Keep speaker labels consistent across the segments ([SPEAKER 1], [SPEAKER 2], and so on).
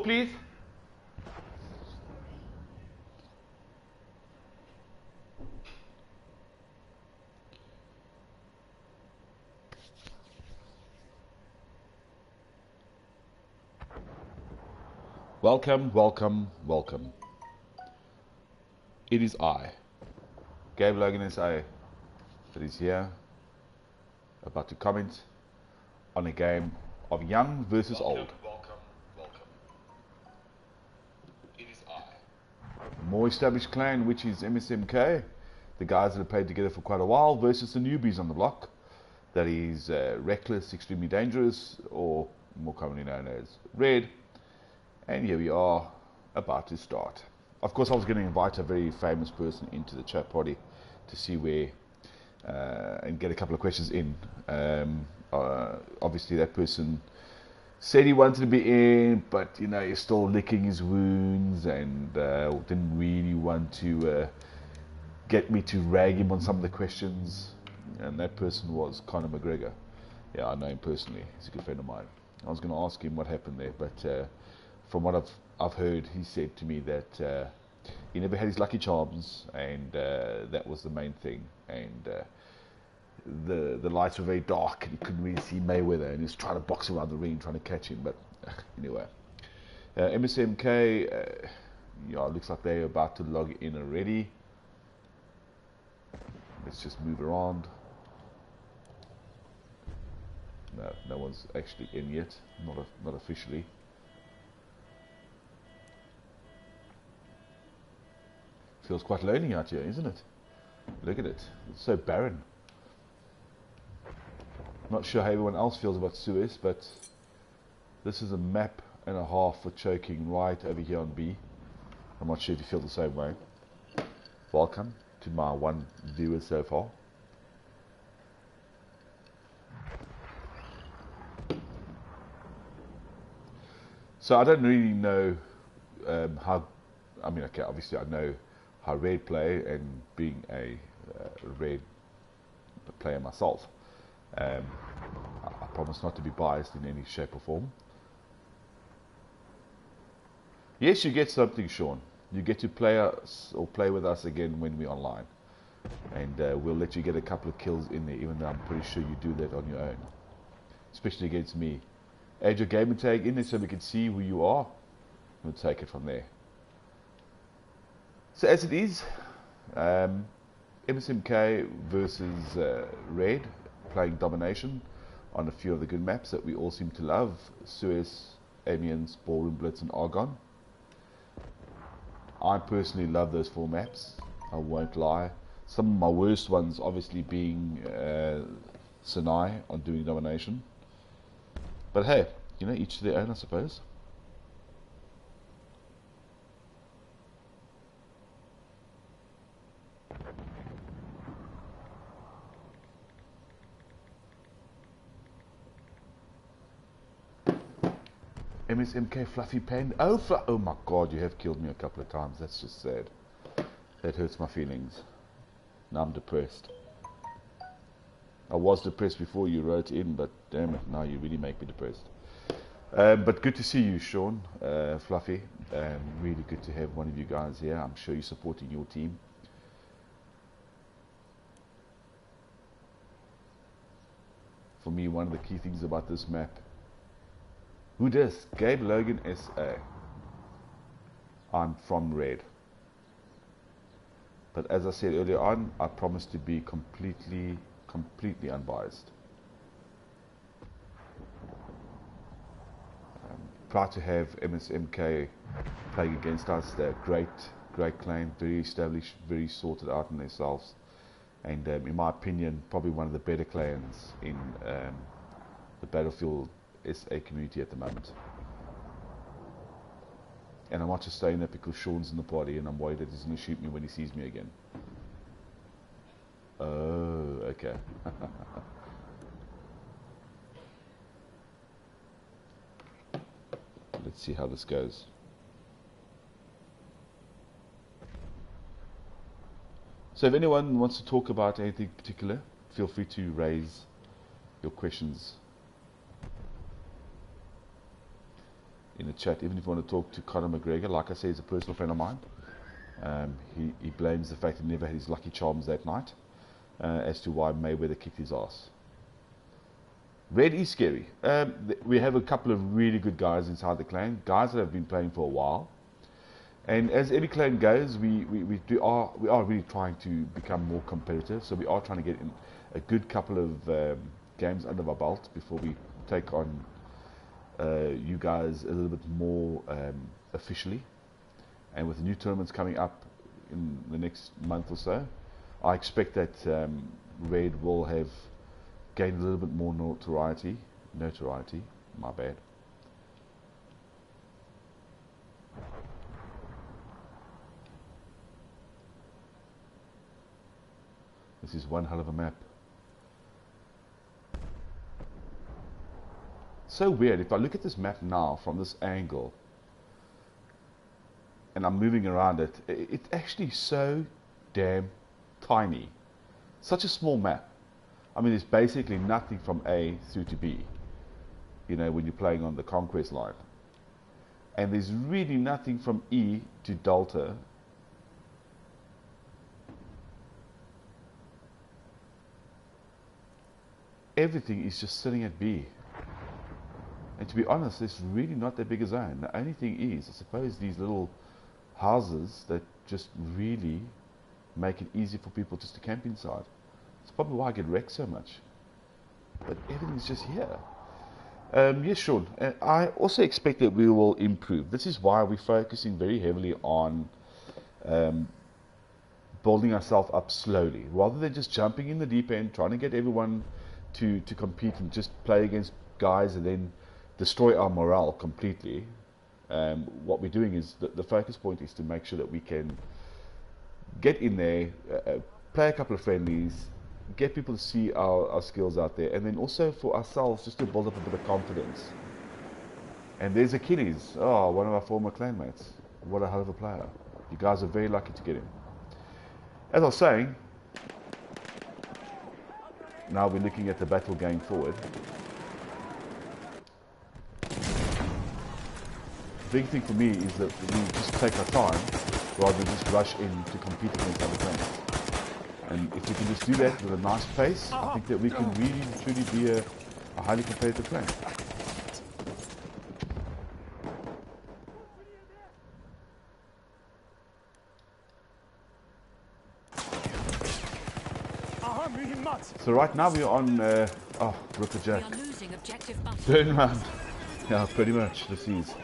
[SPEAKER 1] please. Welcome, welcome, welcome. It is I, Gabe Logan SA, that is here, about to comment on a game of young versus old. Welcome. It is I. More established clan, which is MSMK, the guys that have played together for quite a while, versus the newbies on the block, that is Reckless, Extremely Dangerous, or more commonly known as Red. And here we are, about to start. Of course, I was going to invite a very famous person into the chat party to see where, and get a couple of questions in. Obviously, that person said he wanted to be in, but you know, he's still licking his wounds and didn't really want to get me to rag him on some of the questions. And that person was Conor McGregor. Yeah, I know him personally. He's a good friend of mine. I was going to ask him what happened there, but from what I've heard, he said to me that he never had his lucky charms, and that was the main thing. And the lights were very dark, and he couldn't really see Mayweather, and he was trying to box around the ring, trying to catch him. But anyway, MSMK, yeah, looks like they're about to log in already. Let's just move around. No one's actually in yet, not officially. Feels quite lonely out here, isn't it? Look at it. It's so barren. Not sure how everyone else feels about Suez, but this is a map and a half for choking right over here on B. I'm not sure if you feel the same way. Welcome to my one viewer so far. So I don't really know how, I mean, okay, obviously I know how Red play, and being a Red player myself, I promise not to be biased in any shape or form. Yes, you get something, Sean. You get to play us or play with us again when we're online, and we'll let you get a couple of kills in there, even though I'm pretty sure you do that on your own, especially against me. Add your gamer tag in there so we can see who you are. We'll take it from there. So as it is, MSMK versus Red, playing Domination on a few of the good maps that we all seem to love: Suez, Amiens, Ballroom Blitz, and Argon. I personally love those four maps, I won't lie. Some of my worst ones obviously being Sinai on doing Domination. But hey, you know, each to their own, I suppose. MSMK Fluffy Pen. Oh my god, you have killed me a couple of times. That's just sad. That hurts my feelings. Now I'm depressed. I was depressed before you wrote in, but damn it, now you really make me depressed. But good to see you, Sean, Fluffy. Really good to have one of you guys here. I'm sure you're supporting your team. For me, one of the key things about this map. Who dis? Gabe Logan SA. I'm from Red. But as I said earlier on, I promise to be completely unbiased. Proud to have MSMK playing against us. They're great clan, very established, very sorted out in themselves, and in my opinion, probably one of the better clans in the Battlefield SA community at the moment. And I'm not just saying that because Sean's in the party and I'm worried that he's going to shoot me when he sees me again. Oh, okay. Let's see how this goes. So if anyone wants to talk about anything particular, feel free to raise your questions in the chat. Even if you want to talk to Conor McGregor, like I say, he's a personal friend of mine. He blames the fact that he never had his lucky charms that night as to why Mayweather kicked his ass. Red is scary. We have a couple of really good guys inside the clan, guys that have been playing for a while. And as every clan goes, we are really trying to become more competitive. So we are trying to get in a good couple of games under our belt before we take on you guys a little bit more officially. And with the new tournaments coming up in the next month or so, I expect that Red will have gained a little bit more notoriety, my bad. This is one hell of a map. So weird, if I look at this map now from this angle, and I'm moving around it, it's actually so damn tiny. Such a small map. I mean, there's basically nothing from A through to B, you know, when you're playing on the conquest line. And there's really nothing from E to Delta. Everything is just sitting at B. And to be honest, it's really not that big a zone. The only thing is, I suppose, these little houses that just really make it easy for people just to camp inside. It's probably why I get wrecked so much. But everything's just here. Yes, Sean. I also expect that we will improve. This is why we're focusing very heavily on building ourselves up slowly, rather than just jumping in the deep end, trying to get everyone to compete and just play against guys and then destroy our morale completely. What we're doing is, the focus point is to make sure that we can get in there, play a couple of friendlies, get people to see our skills out there, and then also for ourselves just to build up a bit of confidence. And there's Achilles, one of our former clanmates. What a hell of a player. You guys are very lucky to get him. As I was saying, now we're looking at the battle going forward. The big thing for me is that we just take our time rather than just rush in to compete against other clans. And if we can just do that with a nice pace, I think that we can really truly be a highly competitive clan. So right now we're on Ripper Jack. Burn round. Yeah, pretty much. This is.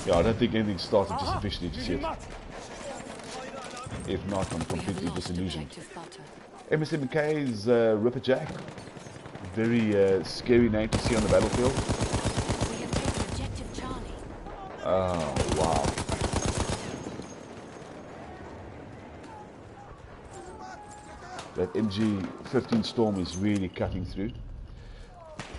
[SPEAKER 1] Yeah, I don't think anything started just officially just yet. If not, I'm completely disillusioned. MSMK's Ripper Jack. Very scary name to see on the battlefield. Oh, wow. That MG-15 Storm is really cutting through.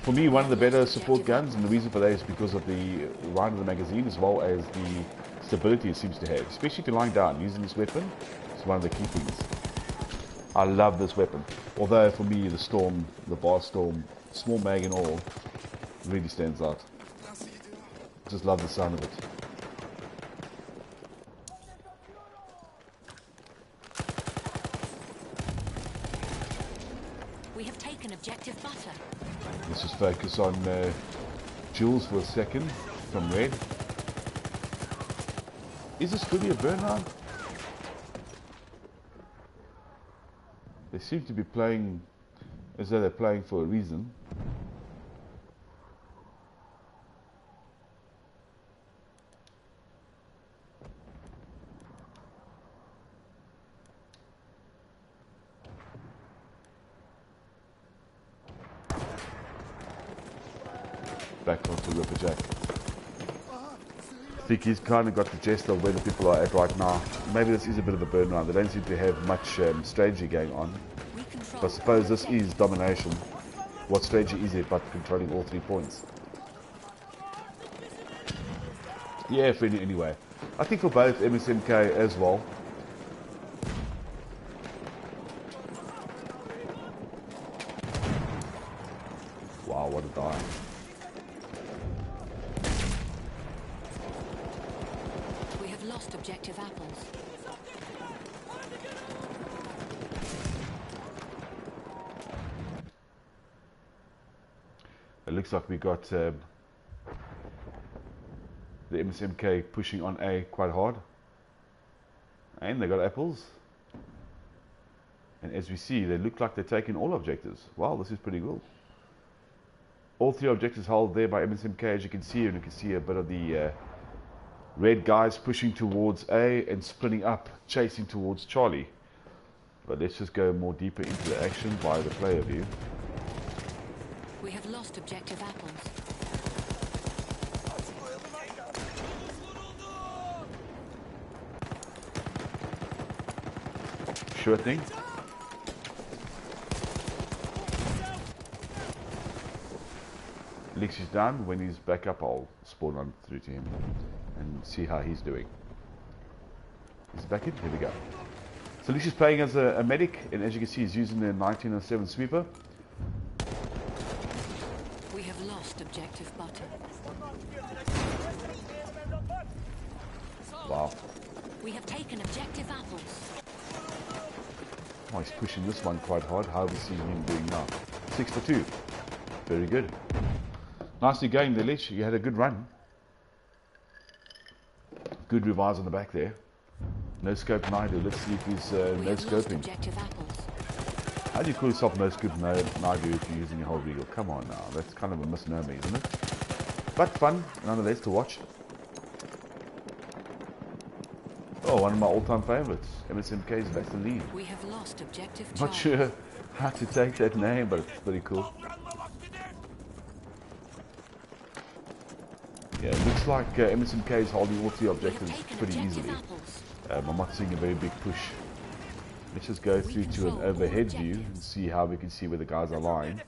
[SPEAKER 1] For me, one of the better support guns, and the reason for that is because of the round of the magazine as well as the stability it seems to have. Especially if you're lying down, using this weapon, it's one of the key things. I love this weapon. Although for me, the Storm, the Bar Storm, small mag and all, really stands out. Just love the sound of it.
[SPEAKER 2] We have taken objective butter.
[SPEAKER 1] Let's just focus on Jules for a second from Red. Is this really a burn round? They seem to be playing as though they're playing for a reason. Back onto Ripper Jack. I think he's kind of got the gist of where the people are at right now. Maybe this is a bit of a burn round. They don't seem to have much strategy going on. But I suppose this is domination. What strategy is it but controlling all 3 points? Yeah, friendly anyway. I think for both MSMK as well. Wow, what a dive.
[SPEAKER 2] objective apples.
[SPEAKER 1] It looks like we got the MSMK pushing on A quite hard. And they got apples. And as we see, they look like they're taking all objectives. Wow, this is pretty cool. All three objectives held there by MSMK, as you can see, and you can see a bit of the red guys pushing towards A and splitting up, chasing towards Charlie. But let's just go more deeper into the action via the player view.
[SPEAKER 2] We have lost objective apples.
[SPEAKER 1] Sure thing. Lex is down. When he's back up, I'll spawn on through to him and see how he's doing. He's back in. Here we go. So Lex is playing as a medic, and as you can see, he's using the 1907 sweeper.
[SPEAKER 2] We have lost objective butter.
[SPEAKER 1] Wow.
[SPEAKER 2] We have taken objective apples.
[SPEAKER 1] Oh, he's pushing this one quite hard. How are we seeing him doing now? 6 for 2. Very good. Nicely going there, Lich. You had a good run. Good revives on the back there. No scope Naidu. Let's see if he's no scoping. How do you call yourself no scope Naidu if you're using a whole regal? Come on now. That's kind of a misnomer, isn't it? But fun, nonetheless, to watch. Oh, one of my all-time favorites. MSMK's Vaseline.
[SPEAKER 2] We have lost objective
[SPEAKER 1] Not sure how to take that name, but it's pretty cool. Yeah, it looks like MSMK is holding all three objectives pretty easily. I'm not seeing a very big push. Let's just go through to an overhead view and see how we can see where the guys are lying.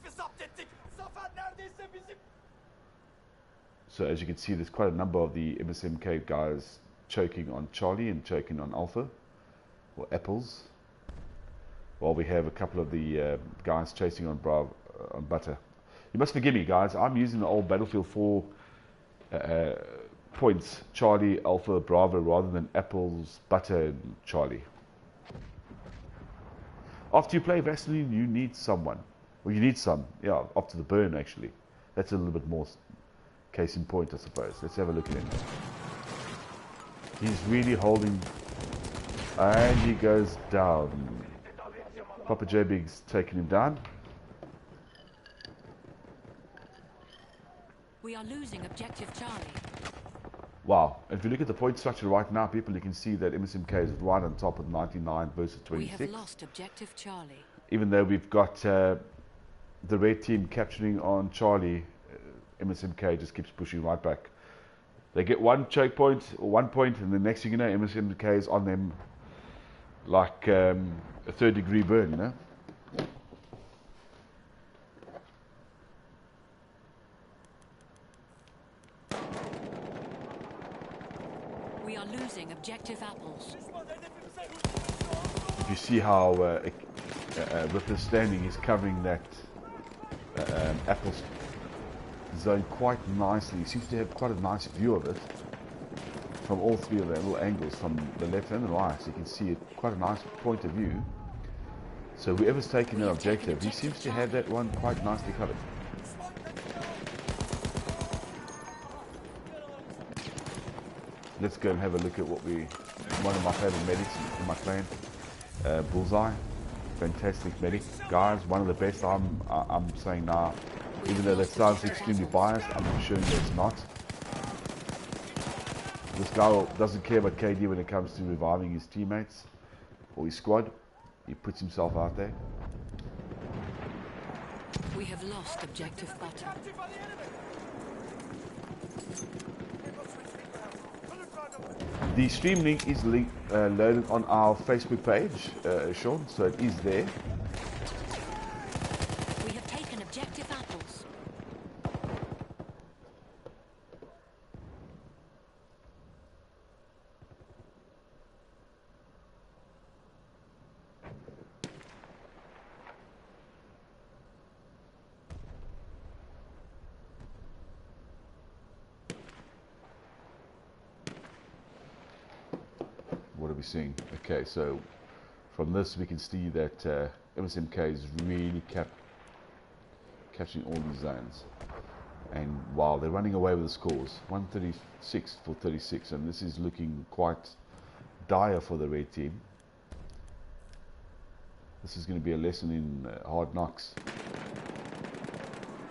[SPEAKER 1] So as you can see, there's quite a number of the MSMK guys choking on Charlie and choking on Alpha, or Apples, while we have a couple of the guys chasing on Bravo, on Butter. You must forgive me, guys. I'm using the old Battlefield 4 points, Charlie, Alpha, Bravo, rather than Apples, Butter, and Charlie. After you play Vaseline, you need someone. Well, you need some. Yeah, after the burn, actually. That's a little bit more case in point, I suppose. Let's have a look at him. He's really holding, and he goes down. Papa J Big's taking him down.
[SPEAKER 2] We are losing objective Charlie.
[SPEAKER 1] Wow. If you look at the point structure right now, people, you can see that MSMK is right on top with 99 versus 26.
[SPEAKER 2] We have lost objective Charlie.
[SPEAKER 1] Even though we've got the red team capturing on Charlie, MSMK just keeps pushing right back. They get one choke point or 1 point, and the next thing you know, MSMK is on them like a third-degree burn, you know.
[SPEAKER 2] We are losing objective apples.
[SPEAKER 1] If you see how Ripper's standing, he's covering that apple zone quite nicely. He seems to have quite a nice view of it from all three of the little angles, from the left and the right. So you can see it quite a nice point of view. So whoever's taking that objective, he seems to have that one quite nicely covered. Let's go and have a look at one of my favorite medics in my clan, Bullseye. Fantastic medic, guys. One of the best. I'm saying now, even though that sounds extremely biased, I'm ensuring that it's not. This guy doesn't care about KD when it comes to reviving his teammates or his squad. He puts himself out there.
[SPEAKER 2] We have lost objective butter.
[SPEAKER 1] The stream link is loaded on our Facebook page, Sean, so it is there.
[SPEAKER 2] We have taken objective apples.
[SPEAKER 1] we seeing? Okay, so from this we can see that MSMK is really capturing all these zones. And wow, they're running away with the scores. 136 for 36, and this is looking quite dire for the red team. This is going to be a lesson in hard knocks.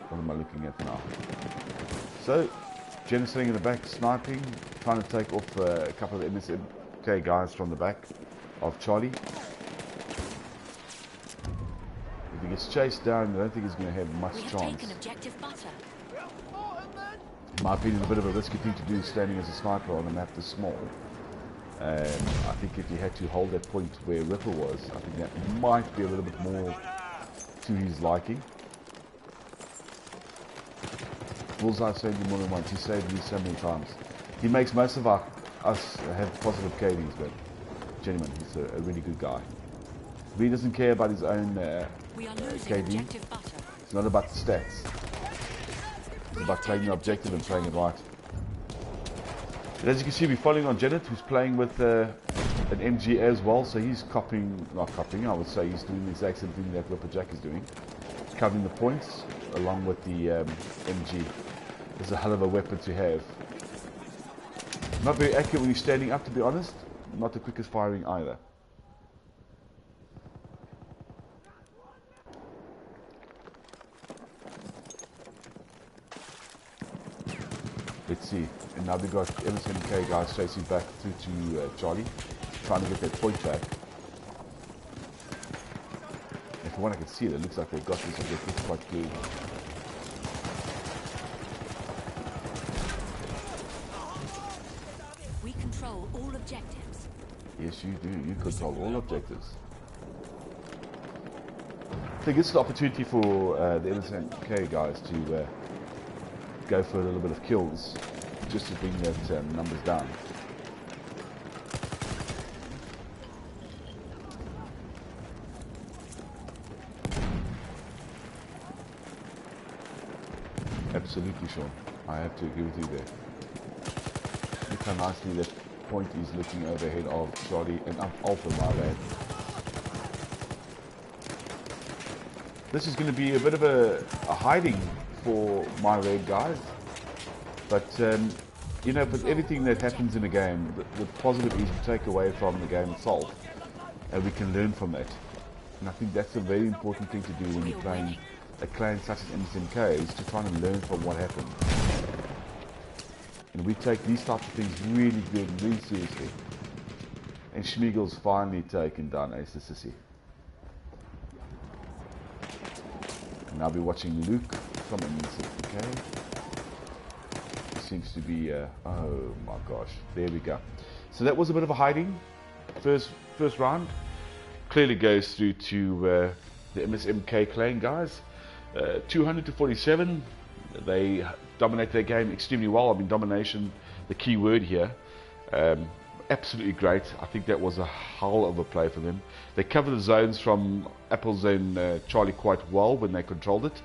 [SPEAKER 1] What am I looking at now? So, Jen is sitting in the back, sniping, trying to take off a couple of MSMK guys from the back of Charlie. If he gets chased down, I don't think he's going to have much chance. In my opinion, a bit of a risky thing to do, standing as a sniper on a map this small. I think if he had to hold that point where Ripper was, I think that might be a little bit more to his liking. Bullseye saved him more than once. He saved me so many times. He makes most of us have positive KDs, but genuine, he's a really good guy. But he doesn't care about his own KD. It's not about the stats. It's about playing the objective and playing it right. But as you can see, we're following on Janet, who's playing with an MG as well. So he's not copying, I would say he's doing the exact same thing that Ripperjack is doing. He's covering the points along with the MG. It's a hell of a weapon to have. Not very accurate when you're standing up, to be honest. Not the quickest firing either. Let's see. And now we've got MSMK guys chasing back through to Charlie, trying to get that point back. And from what I can see, it looks like they've got this objective quite good.
[SPEAKER 2] We control all objectives.
[SPEAKER 1] Yes, you do. You control all objectives. I think it's the opportunity for the MSMK guys to go for a little bit of kills, just to bring that numbers down. Absolutely, Sean. I have to agree with you there. Look how nicely that point is looking overhead of Charlie and up Alpha, my lad. This is going to be a bit of a hiding for my red guys, but you know, with everything that happens in a game, the positive is we take away from the game itself, and we can learn from that. And I think that's a very important thing to do when you're playing a clan such as MSMK, is to try and learn from what happened. And we take these types of things really good, really seriously. And Schmiegel's finally taken down Ace the Sissy. And I'll be watching Luke from MSMK. Seems to be oh my gosh, there we go. So that was a bit of a hiding. First round clearly goes through to the MSMK clan guys. 200 to 47. They dominate their game extremely well. I mean, domination, the key word here. Absolutely great. I think that was a hell of a play for them. They covered the zones from Apple's and Charlie quite well when they controlled it.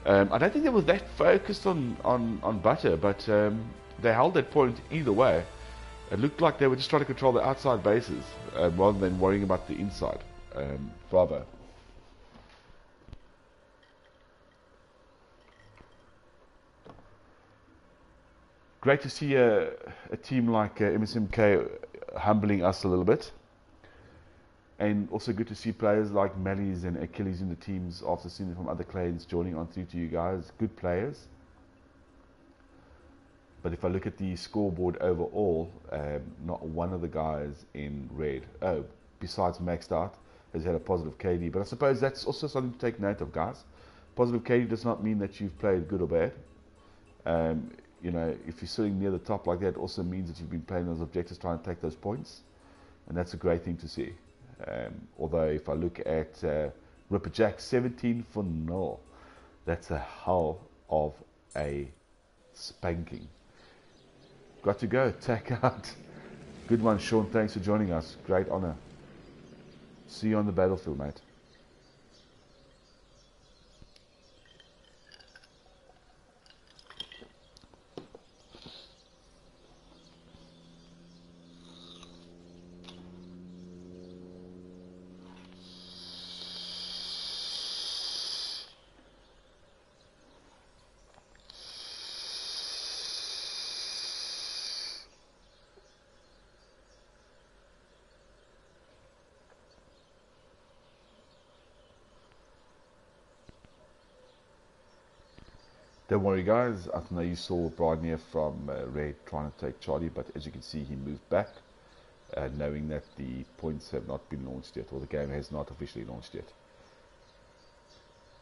[SPEAKER 1] I don't think they were that focused on Butter, but they held that point either way. It looked like they were just trying to control the outside bases rather than worrying about the inside. Bravo. Great to see a team like MSMK humbling us a little bit. And also good to see players like Mally's and Achilles in the teams after seeing them from other clans joining on through to you guys. Good players. But if I look at the scoreboard overall, not one of the guys in red, besides Maxed Out, has had a positive KD. But I suppose that's also something to take note of, guys. Positive KD does not mean that you've played good or bad. You know, if you're sitting near the top like that, also means that you've been playing those objectives, trying to take those points. And that's a great thing to see. Although if I look at Ripperjack, 17 for 0, that's a hell of a spanking. Got to go, tack out. Good one, Sean. Thanks for joining us. Great honor. See you on the battlefield, mate. Don't worry guys, I know you saw Brian here from Red trying to take Charlie, but as you can see he moved back, knowing that the points have not been launched yet, or the game has not officially launched yet.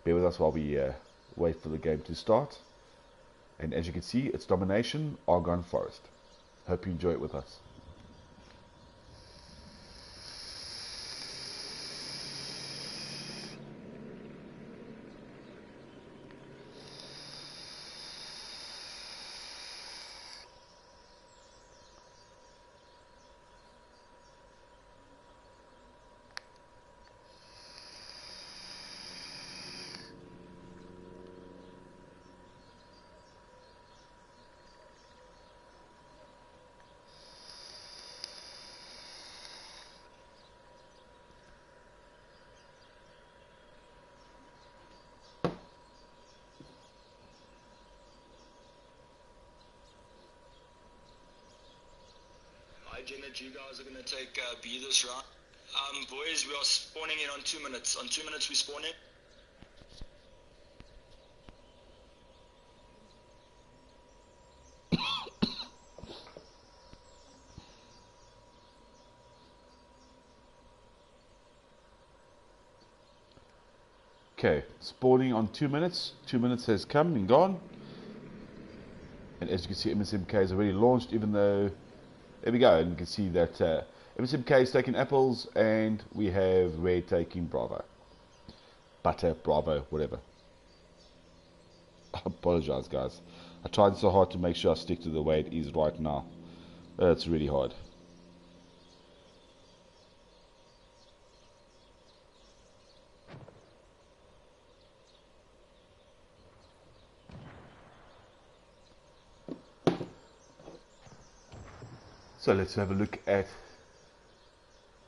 [SPEAKER 1] Bear with us while we wait for the game to start. And as you can see, it's Domination, Argonne Forest. Hope you enjoy it with us.
[SPEAKER 3] Janet, you guys are going to take B this round. Boys, we are spawning in on 2 minutes. On 2 minutes we spawn in.
[SPEAKER 1] Okay, spawning on 2 minutes. 2 minutes has come and gone. And as you can see, MSMK is already launched, even though... There we go, and you can see that MSMK is taking apples, and we have Red taking Bravo. Butter, Bravo, whatever. I apologize, guys. I tried so hard to make sure I stick to the way it is right now. It's really hard. So let's have a look at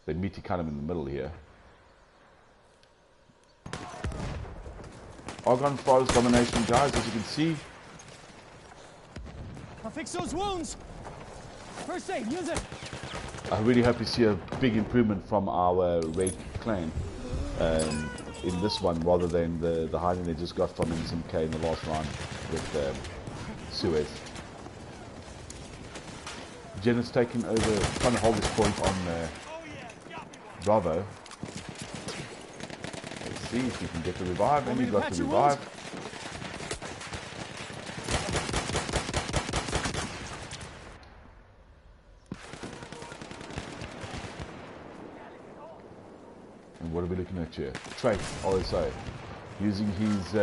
[SPEAKER 1] the meaty kind of in the middle here. Argonne Forest Domination, guys, as you can see.
[SPEAKER 4] I'll fix those wounds. First aid, use it.
[SPEAKER 1] I really hope you see a big improvement from our Red clan in this one, rather than the hiding they just got from MSMK in the last round with Suez. Jenna's taking over, trying to hold this point on Bravo. Let's see if we can get the revive, and we got the revive. And what are we looking at here? Trait, RSO, using his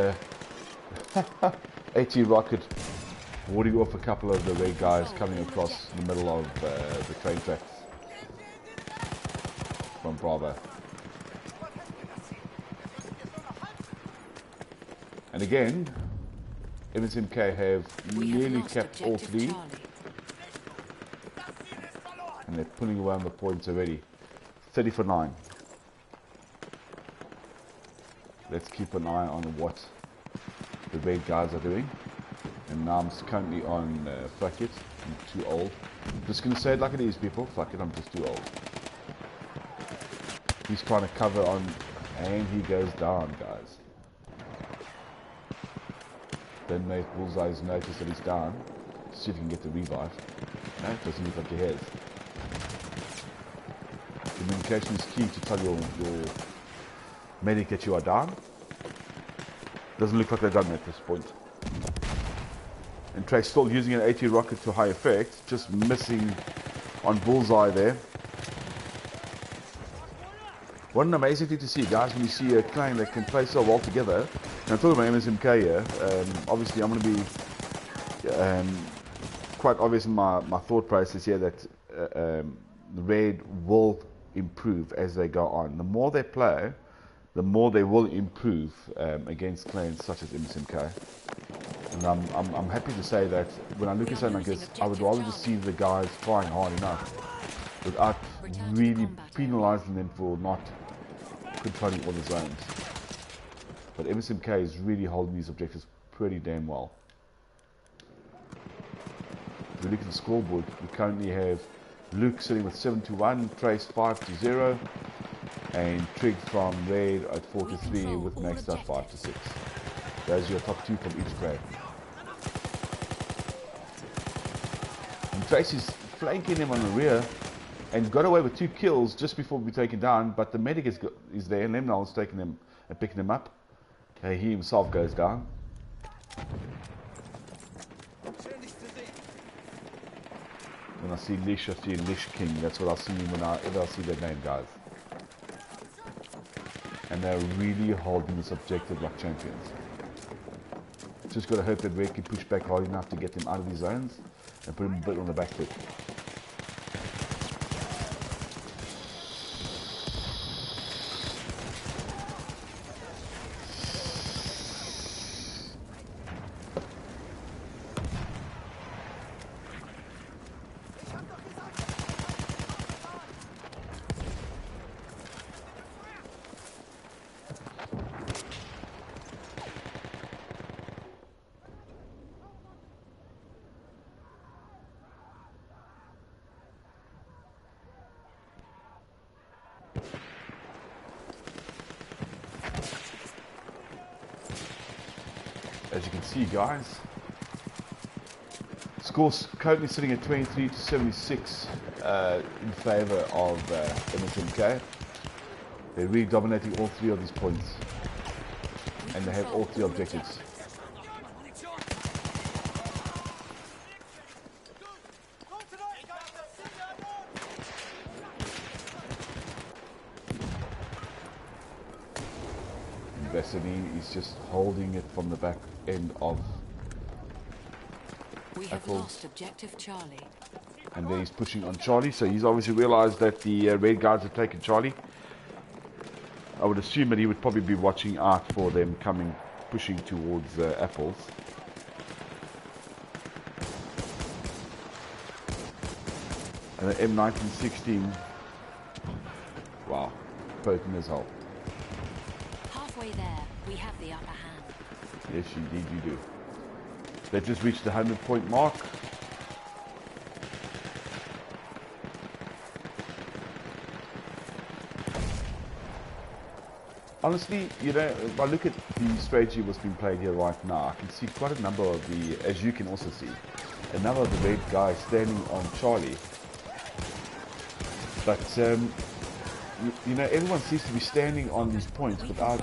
[SPEAKER 1] AT rocket, warding off a couple of the Red guys coming across the middle of the train tracks from Bravo. And again, MSMK have nearly kept all three, and they're pulling away on the points already. 30 for 9. Let's keep an eye on what the Red guys are doing. And now I'm currently on fuck it, I'm too old. I'm just going to say it like it is, people. Fuck it, I'm just too old. He's trying to cover on, and he goes down, guys. Then make Bullseye's notice that he's down. See if he can get the revive. No, it doesn't look like he has. Communication is key to tell your medic that you are down. Doesn't look like they've done that at this point. And Trey's still using an AT rocket to high effect, just missing on Bullseye there. What an amazing thing to see, guys, when you see a clan that can play so well together. And I'm talking about MSMK here. Obviously, I'm going to be quite obvious in my thought process here that the Red will improve as they go on. The more they play, the more they will improve against clans such as MSMK. And I'm happy to say that when I look at something like this, I would rather just see the guys trying hard enough without really penalizing them for not controlling all the zones. But MSMK is really holding these objectives pretty damn well. If we look at the scoreboard, we currently have Luke sitting with 7-1, Trace 5-0, and Trig from Red at 4-3 with Maxed out 5-6. Those are your top two from each clan. Tracy's flanking him on the rear and got away with 2 kills just before we taken down, but the medic is there, and Lemnall's taking him and picking him up. Okay, he himself goes down. When I see Lish, I see Lish King. That's what I see whenever I see that name, guys. And they're really holding this objective like champions. Just got to hope that we can push back hard enough to get them out of these zones and put them a bit on the back foot. As you can see, guys, score's currently sitting at 23 to 76 in favor of MSMK. They're really dominating all 3 of these points, and they have all 3 objectives. Vaseline is just holding it from the back end of
[SPEAKER 2] We have lost objective Charlie.
[SPEAKER 1] and then he's pushing on Charlie, so he's obviously realized that the red guards have taken Charlie. I would assume that he would probably be watching out for them coming, pushing towards Apples. And the M1916, wow, potent as hell.
[SPEAKER 2] Halfway there, we have the upper hand.
[SPEAKER 1] Yes, indeed you do. They just reached the 100-point mark. Honestly, you know, if I look at the strategy what's being played here right now, I can see quite a number of the, as you can also see, a number of the red guys standing on Charlie. But, you know, everyone seems to be standing on these points without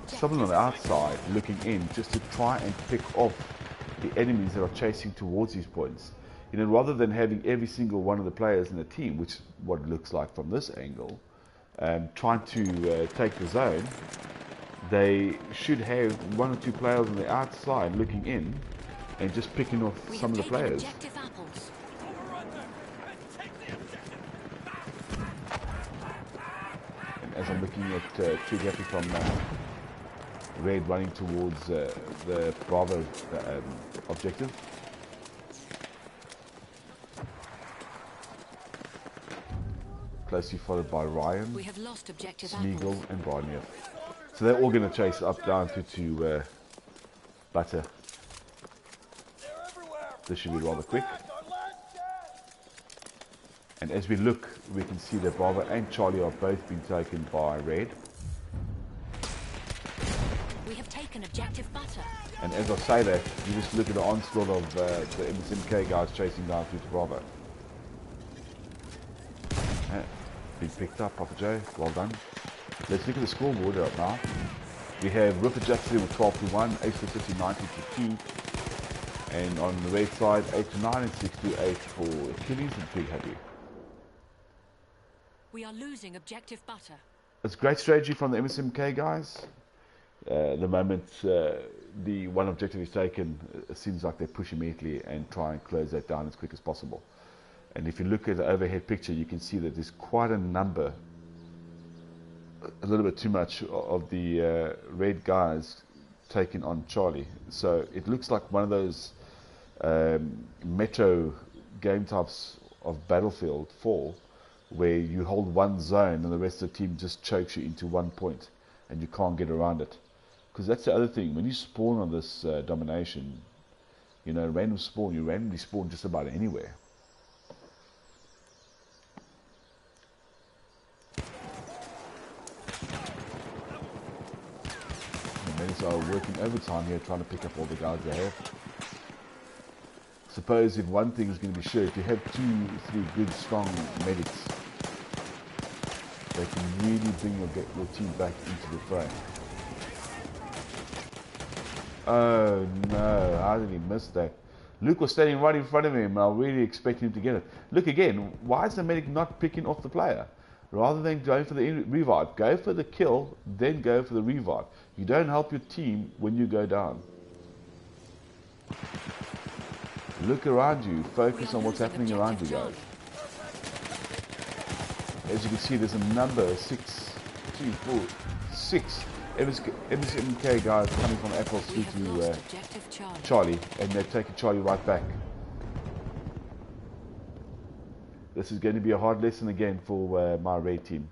[SPEAKER 1] someone on the outside looking in just to try and pick off the enemies that are chasing towards these points. You know, rather than having every single one of the players in the team, which is what it looks like from this angle, trying to take the zone, they should have 1 or 2 players on the outside looking in and just picking off some of the players. And as I'm looking at True Gappy from red running towards the Bravo objective. Closely followed by Ryan,
[SPEAKER 2] We have lost objective
[SPEAKER 1] Smeagol, and Barnier. So they're all going to chase up down to Butter. This should be rather quick. And as we look, we can see that Bravo and Charlie are both being taken by Red.
[SPEAKER 2] We have taken objective Butter.
[SPEAKER 1] And as I say that, you just look at the onslaught of the MSMK guys chasing down through to Bravo. Been picked up, Papa Joe. Well done. Let's look at the scoreboard right now. We have Ripper Jackson with 12 to 1, Ace for City 19 to 2, and on the red side 8 to 9 and 6 to 8 for Achilles and Big Happy.
[SPEAKER 2] We are losing objective Butter.
[SPEAKER 1] It's great strategy from the MSMK guys. The moment the one objective is taken, it seems like they push immediately and try and close that down as quick as possible. And if you look at the overhead picture, you can see that there's quite a number, a little bit too much of the red guys taking on Charlie. So it looks like one of those metro game types of Battlefield 4, where you hold one zone and the rest of the team just chokes you into one point and you can't get around it. Because that's the other thing, when you spawn on this Domination, you know, random spawn, you randomly spawn just about anywhere. The men are working overtime here trying to pick up all the guys they have. suppose if one thing is going to be sure, if you have 2-3 good strong medics, they can really bring your team back into the fray. Oh no, how did he miss that? Luke was standing right in front of him. I really expected him to get it. Look again, why is the medic not picking off the player? Rather than going for the revive, go for the kill, then go for the revive. You don't help your team when you go down. Look around you, focus on what's happening around you, guys. As you can see, there's a number 6 MSMK guys coming from Apples through to Charlie, and they've taken Charlie right back. This is going to be a hard lesson again for my raid team.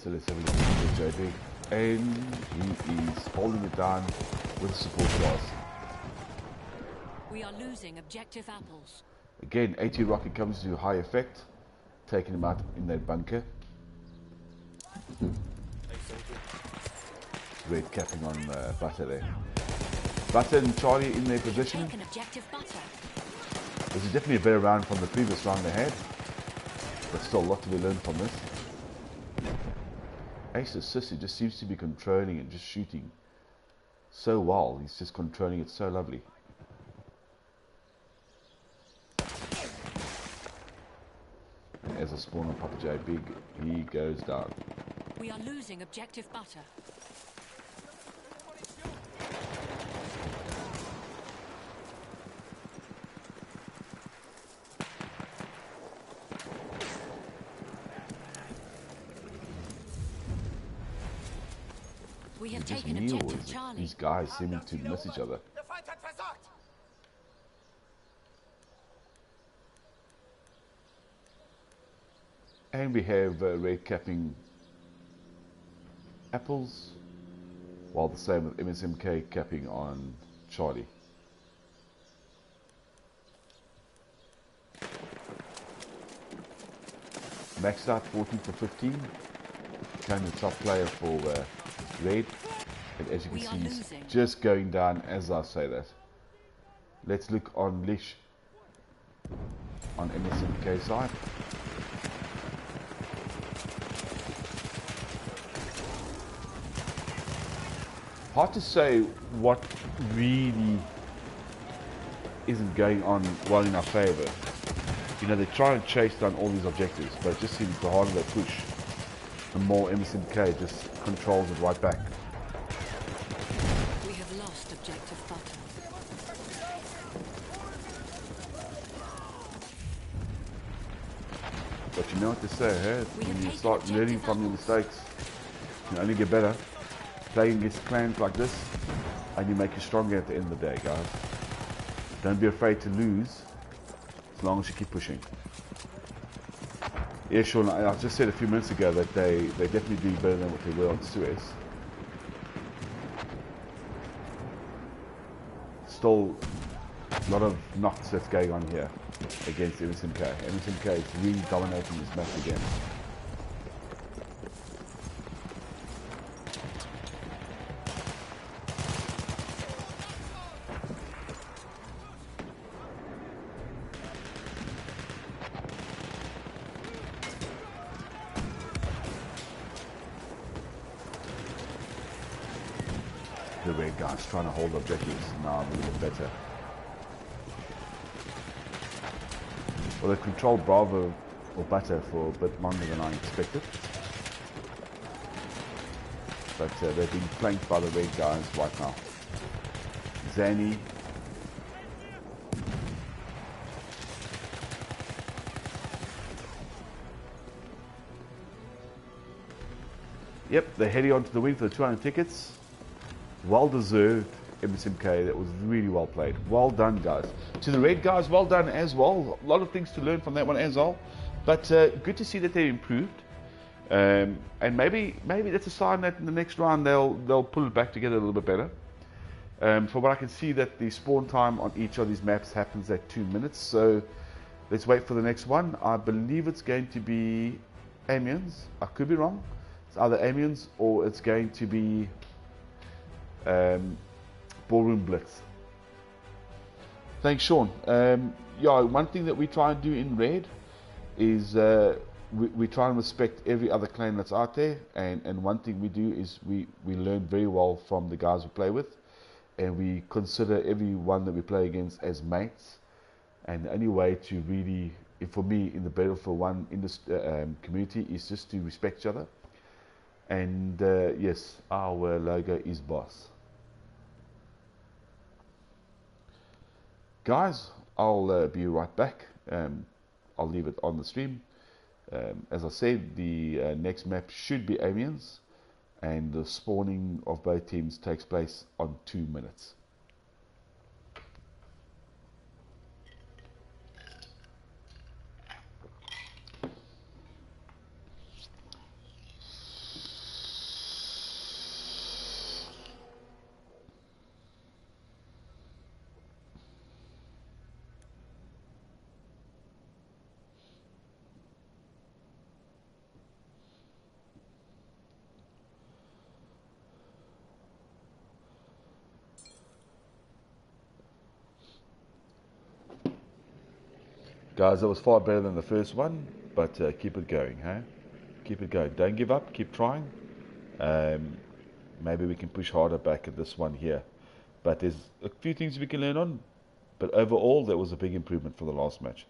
[SPEAKER 1] So let's have a look at this JB. And he is holding it down with a support class.
[SPEAKER 2] We are losing objective apples.
[SPEAKER 1] Again, AT rocket comes to high effect, taking him out in that bunker. Red capping on Butter there. Butter and Charlie in their position.
[SPEAKER 2] Objective Butter.
[SPEAKER 1] This is definitely a better round from the previous round they had, but still a lot to be learned from this. Ace's Sissy just seems to be controlling and just shooting so well. He's just controlling it so lovely. And as I spawn on Papa J Big, he goes down.
[SPEAKER 2] We are losing objective Butter. We have
[SPEAKER 1] Just
[SPEAKER 2] taken
[SPEAKER 1] knew
[SPEAKER 2] objective Charlie.
[SPEAKER 1] these guys seeming to miss each other. And we have red capping Apples, while the same with MSMK capping on Charlie. Maxed out 14 for 15. Became the top player for red. And as you can see, he's just going down as I say that. Let's look on Lish on MSMK side. Hard to say what really isn't going on well in our favor. You know, they try and chase down all these objectives, but it just seems the harder they push, the more MSMK just controls it right back.
[SPEAKER 2] We have lost objective Butter.
[SPEAKER 1] But you know what they say, hey? When you start learning from your mistakes, you can only get better. Playing against clans like this, and you make you stronger at the end of the day, guys. Don't be afraid to lose, as long as you keep pushing. Yeah, Sean, I just said a few minutes ago that they definitely do better than what they were on Suez. Still a lot of knots that's going on here against MSMK. MSMK is really dominating this match again. The red guys trying to hold objectives now a little bit better. Well, they controlled Bravo or Butter for a bit longer than I expected. But they're being flanked by the red guys right now. Zany. Yep, they're heading on to the win for the 200 tickets. Well deserved, MSMK. That was really well played. Well done, guys. To the red guys, well done as well. A lot of things to learn from that one as well. But good to see that they improved. And maybe that's a sign that in the next round they'll pull it back together a little bit better. From what I can see, that the spawn time on each of these maps happens at 2 minutes. So let's wait for the next one. I believe it's going to be Amiens. I could be wrong. It's either Amiens or it's going to be Ballroom Blitz. Thanks, Sean. Yeah, one thing that we try and do in Red is we try and respect every other clan that's out there, and one thing we do is we learn very well from the guys we play with, and we consider everyone that we play against as mates. And the only way to really, for me, in the Battlefield 1 in this community is just to respect each other. And yes, our logo is boss. Guys, I'll be right back. I'll leave it on the stream. As I said, the next map should be Amiens, and the spawning of both teams takes place on 2 minutes. Guys, that was far better than the first one, but keep it going, huh? Keep it going. Don't give up. Keep trying. Maybe we can push harder back at this one here. But there's a few things we can learn on. But overall, that was a big improvement for the last match.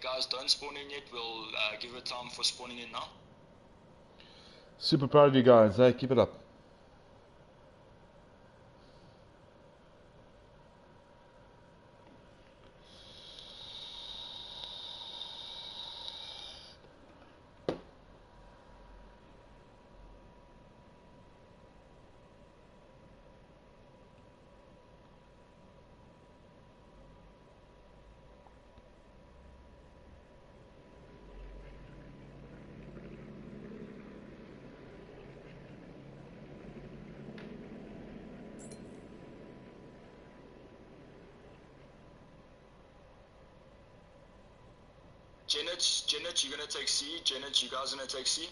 [SPEAKER 3] Guys, don't spawn in yet. We'll give it time for spawning in now.
[SPEAKER 1] Super proud of you guys. Hey, keep it up.
[SPEAKER 3] Janet, you're gonna take C. Janet, you guys gonna take C.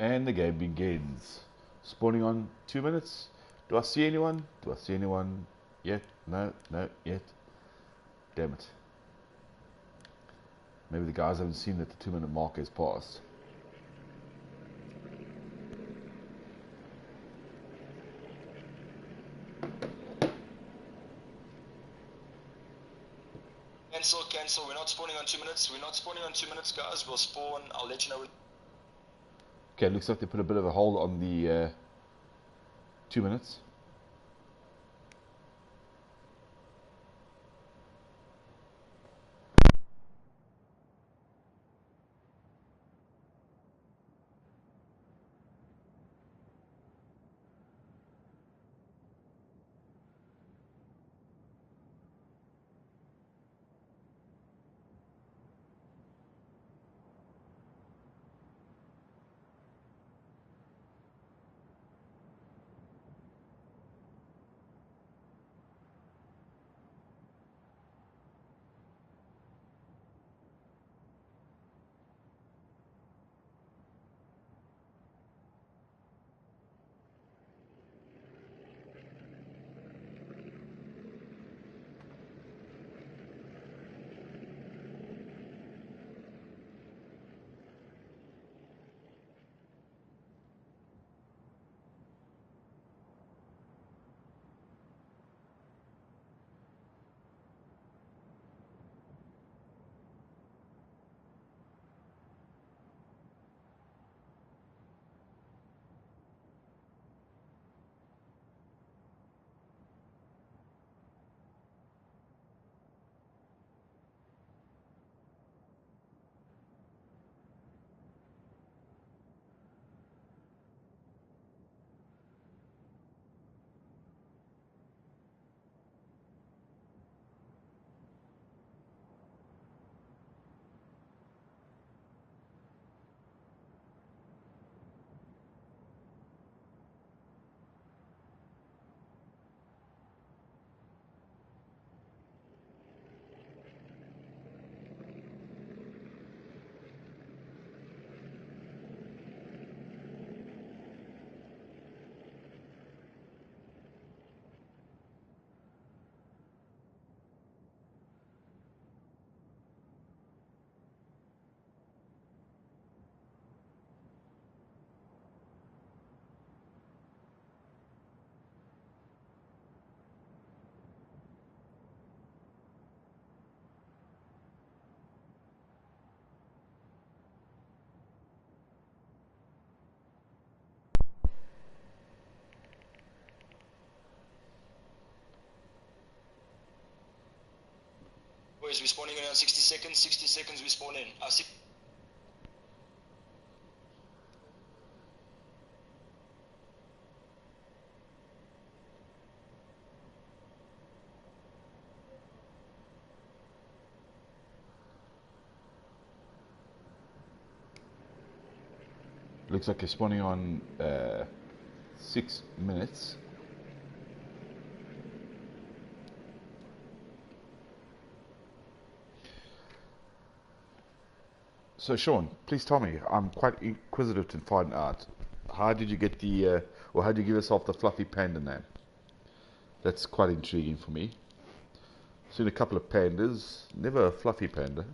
[SPEAKER 1] And the game begins. Spawning on 2 minutes. Do I see anyone? Do I see anyone yet? No, yet. Damn it. Maybe the guys haven't seen that the 2 minute mark has passed.
[SPEAKER 3] Cancel. We're not spawning on 2 minutes. We're not spawning on 2 minutes, guys. We'll spawn. I'll let you know.
[SPEAKER 1] Okay, looks like they put a bit of a hold on the 2 minutes.
[SPEAKER 3] Boys, we're spawning in on 60 seconds. 60 seconds, we spawn in.
[SPEAKER 1] Looks like it's spawning on 6 minutes. So Sean, please tell me, I'm quite inquisitive to find out, how did you get the, or how did you give yourself the fluffy panda name? That's quite intriguing for me. Seen a couple of pandas, never a fluffy panda.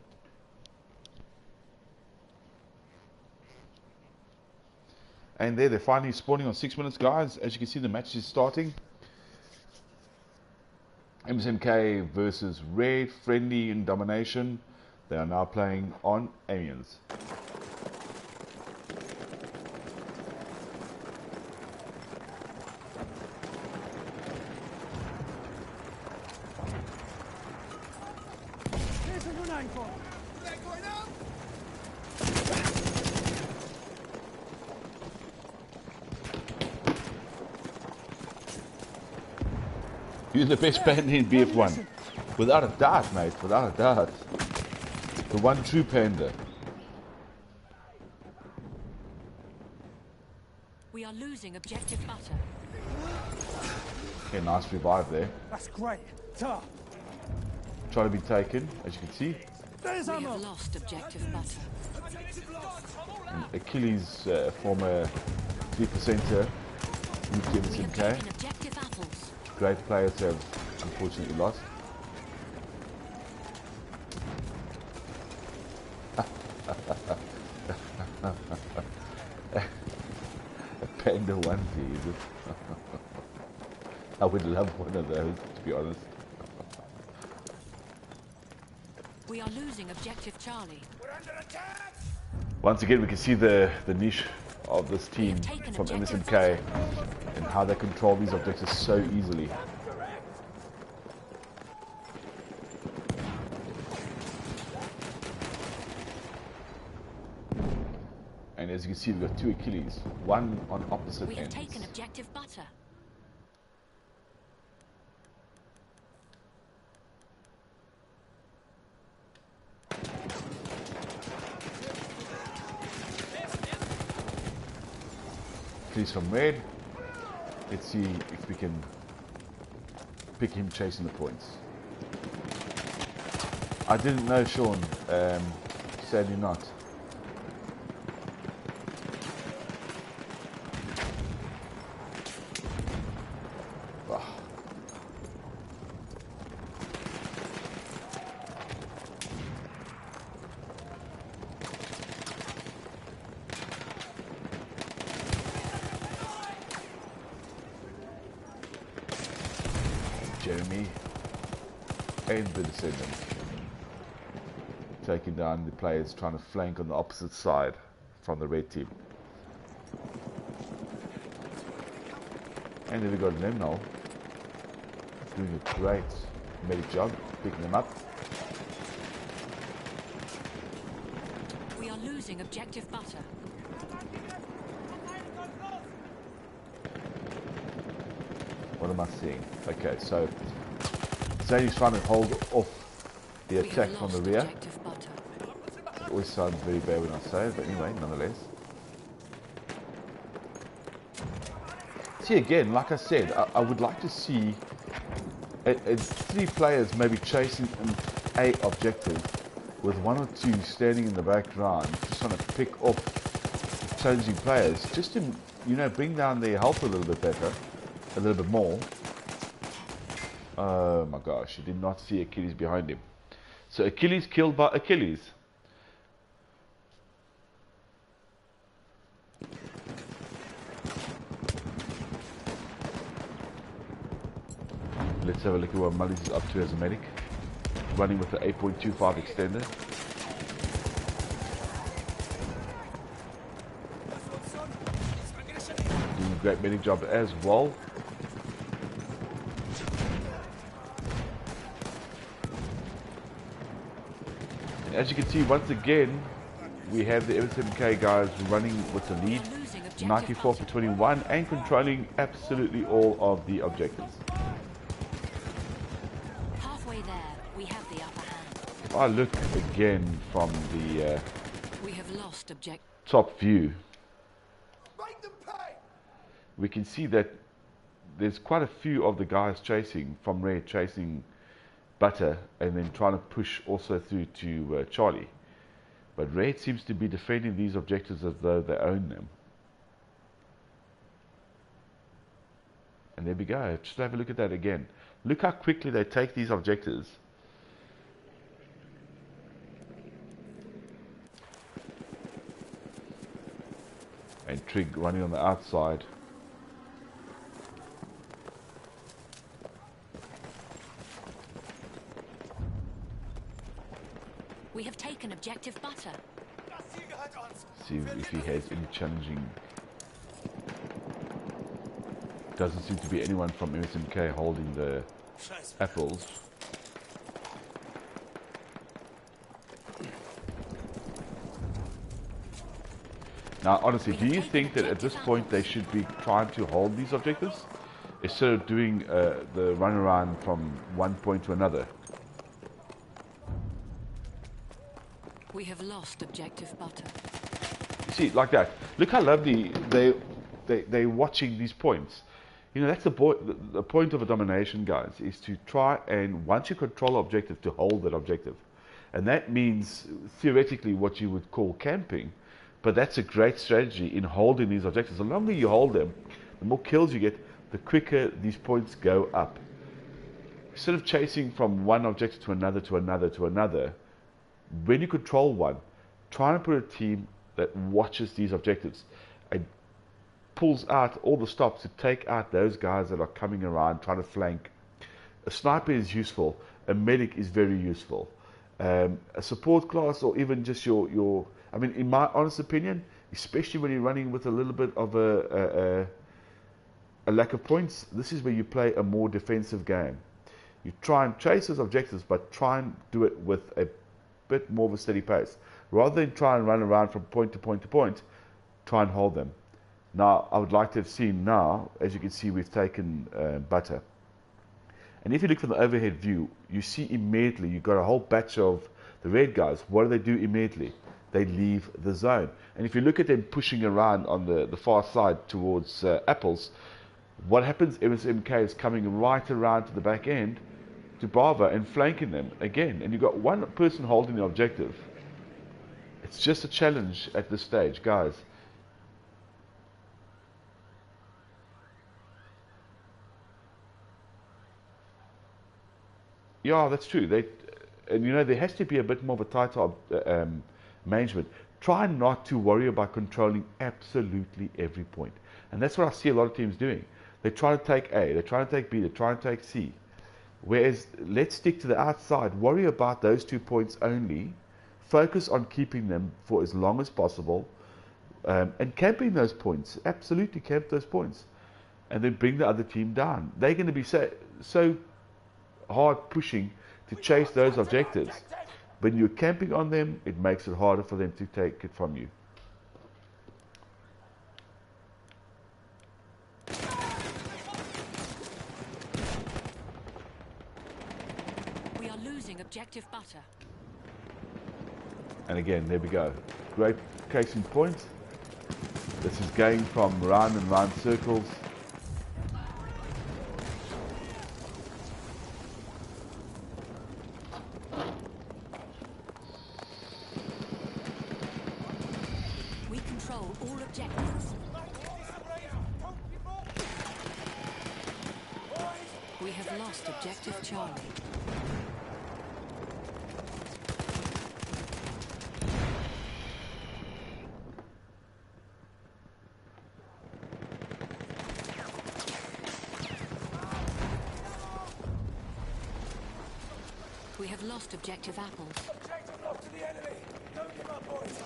[SPEAKER 1] And there, they're finally spawning on 6 minutes, guys. As you can see, the match is starting. MSMK versus Red, friendly in Domination. They are now playing on aliens.
[SPEAKER 4] Here's what we're 9-4.
[SPEAKER 1] You're the best panda in BF1. Without a doubt, mate. Without a doubt. The one true panda.
[SPEAKER 2] We are losing objective butter.
[SPEAKER 1] Okay, nice revive there.
[SPEAKER 4] That's great. Tough.
[SPEAKER 1] Try to be taken, as you can see.
[SPEAKER 4] There's
[SPEAKER 2] We
[SPEAKER 4] ammo.
[SPEAKER 2] have lost objective butter.
[SPEAKER 1] And Achilles, former 3%er, moved to
[SPEAKER 2] We have
[SPEAKER 1] MSMK.
[SPEAKER 2] taken objective apples.
[SPEAKER 1] Great players have unfortunately lost. A panda onesie, is it? I would love one of those, to be honest.
[SPEAKER 2] We are losing objective Charlie.
[SPEAKER 1] Once again, we can see the niche of this team from MSMK and how they control these objectives so easily. And as you can see, we've got two Achilles, one on opposite
[SPEAKER 2] We have
[SPEAKER 1] ends.
[SPEAKER 2] taken objective butter.
[SPEAKER 1] Achilles from red. Let's see if we can pick him chasing the points. I didn't know, Sean. Sadly not. Ah. Jeremy and the Descendant taking down the players trying to flank on the opposite side from the red team. And then we got them now doing a great medic job picking them up.
[SPEAKER 2] We are losing objective butter.
[SPEAKER 1] What am I seeing? Okay, so Zadie's trying to hold off the
[SPEAKER 2] We
[SPEAKER 1] attack
[SPEAKER 2] have
[SPEAKER 1] from
[SPEAKER 2] lost
[SPEAKER 1] the rear.
[SPEAKER 2] objective butter.
[SPEAKER 1] It always sounds very bad when I say it, but anyway, nonetheless. See, again, like I said, I would like to see three players maybe chasing an A objective with one or two standing in the background, just trying to pick off challenging players, just to, you know, bring down their health a little bit better, a little bit more. Oh my gosh, he did not see Achilles behind him. So Achilles killed by Achilles. Let's have a look at what Mullis is up to as a medic. Running with the 8.25 extender. Doing a great medic job as well. as you can see, once again, we have the MSMK guys running with the lead, 94 for 21, and controlling absolutely all of the objectives.
[SPEAKER 2] Halfway there, we have the upper hand.
[SPEAKER 1] If I look again from the
[SPEAKER 2] We have lost objective.
[SPEAKER 1] top view, we can see that there's quite a few of the guys chasing from Red, chasing Butter, and then trying to push also through to Charlie. But Red seems to be defending these objectives as though they own them. And there we go. Just have a look at that again. Look how quickly they take these objectives. And Trig running on the outside.
[SPEAKER 2] We have taken objective Butter.
[SPEAKER 1] See if he has any challenging. Doesn't seem to be anyone from MSMK holding the apples. Now, honestly, do you think that at this point they should be trying to hold these objectives instead of doing the run around from one point to another?
[SPEAKER 2] We have lost objective Butter.
[SPEAKER 1] See, like that. Look how lovely they're watching these points. You know, that's the point of a domination, guys, is to try and, once you control objective, to hold that objective. And that means, theoretically, what you would call camping. But that's a great strategy in holding these objectives. The longer you hold them, the more kills you get, the quicker these points go up. Instead of chasing from one objective to another, to another, to another, when you control one, try and put a team that watches these objectives and pulls out all the stops to take out those guys that are coming around trying to flank. A sniper is useful, a medic is very useful. A support class, or even just your I mean, in my honest opinion, especially when you're running with a little bit of a lack of points, this is where you play a more defensive game. You try and chase those objectives, but try and do it with a bit more of a steady pace. Rather than try and run around from point to point to point, try and hold them. Now, I would like to have seen now, as you can see, we've taken Butter. And if you look from the overhead view, you see immediately you've got a whole batch of the Red guys. What do they do immediately? They leave the zone. And if you look at them pushing around on the far side towards Apples, what happens? MSMK is coming right around to the back end to Bravo and flanking them again. And you've got one person holding the objective. It's just a challenge at this stage, guys. Yeah, that's true. And you know, there has to be a bit more of a tighter management. Try not to worry about controlling absolutely every point. And that's what I see a lot of teams doing. They try to take A, they try to take B, they try to take C. Whereas, let's stick to the outside. Worry about those 2 points only. Focus on keeping them for as long as possible. And camping those points. Absolutely camp those points. And then bring the other team down. They're going to be so hard pushing to chase those objectives. When you're camping on them, it makes it harder for them to take it from you.
[SPEAKER 2] We are losing objective Butter.
[SPEAKER 1] And again, there we go. Great case in point. This is going from round and round circles.
[SPEAKER 2] We control all objectives. We have lost objective Charlie. We have lost objective Apples.
[SPEAKER 4] Objective locked to the enemy. Don't give up, boys.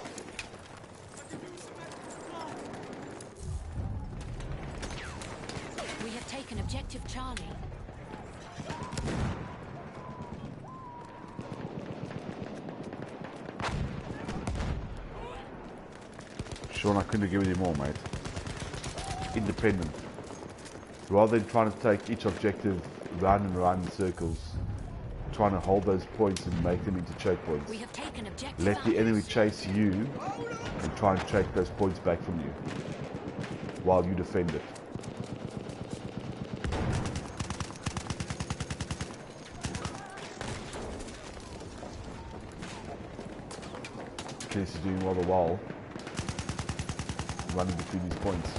[SPEAKER 2] We have taken objective Charlie.
[SPEAKER 1] Sean, I couldn't agree with you more, mate. Independent. Rather than trying to take each objective round and round in circles, trying to hold those points and make them into choke points.
[SPEAKER 2] We have taken objective
[SPEAKER 1] Let the enemy
[SPEAKER 2] apples.
[SPEAKER 1] chase you and try and take those points back from you while you defend it. This is doing all the while running between these points.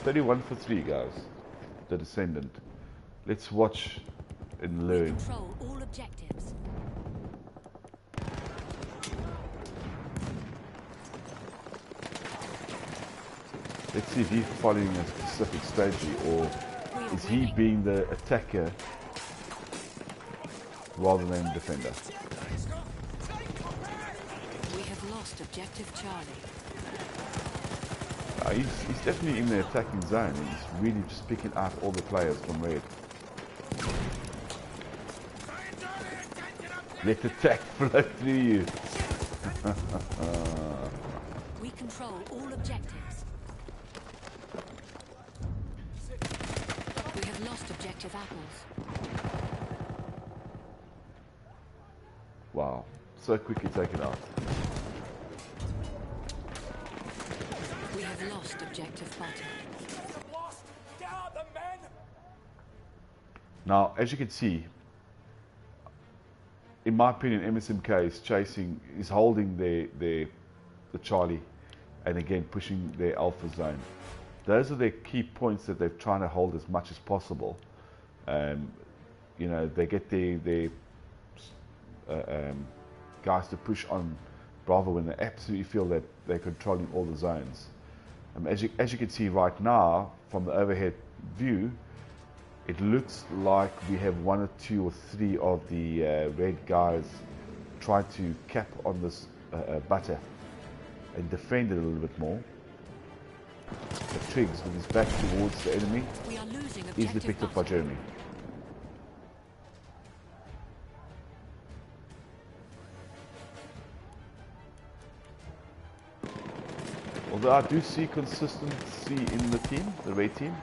[SPEAKER 1] 31 for 3, guys. The Descendant. Let's watch and
[SPEAKER 2] We
[SPEAKER 1] learn.
[SPEAKER 2] control all objectives.
[SPEAKER 1] Let's see if he's following a specific strategy, or is he being the attacker rather than defender.
[SPEAKER 2] We have lost objective Charlie.
[SPEAKER 1] He's definitely in the attacking zone. He's really just picking out all the players from red. Let the attack flow through you.
[SPEAKER 2] We control all objectives. We have lost objective apples.
[SPEAKER 1] Wow, so quickly taken out.
[SPEAKER 2] We have lost objective button.
[SPEAKER 1] Now, as you can see, in my opinion, MSMK is holding the Charlie, and again pushing their alpha zone. Those are their key points that they're trying to hold as much as possible. You know, they get their guys to push on Bravo when they absolutely feel that they're controlling all the zones. As you can see right now, from the overhead view, it looks like we have 1 or 2 or 3 of the red guys trying to cap on this butter and defend it a little bit more. The Triggs, with his back towards the enemy,
[SPEAKER 2] We are losing
[SPEAKER 1] is
[SPEAKER 2] objective
[SPEAKER 1] depicted by
[SPEAKER 2] button.
[SPEAKER 1] Jeremy. Although I do see consistency in the team, the red team.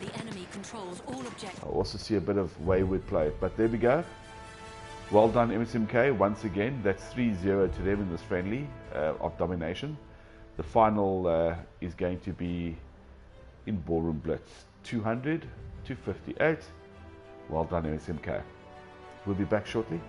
[SPEAKER 2] The enemy controls all objectives.
[SPEAKER 1] I also see a bit of wayward play, but there we go. Well done, MSMK, once again. That's 3-0 to them in this friendly of Domination. The final is going to be in Ballroom Blitz, 200 to 58. Well done, MSMK. We'll be back shortly.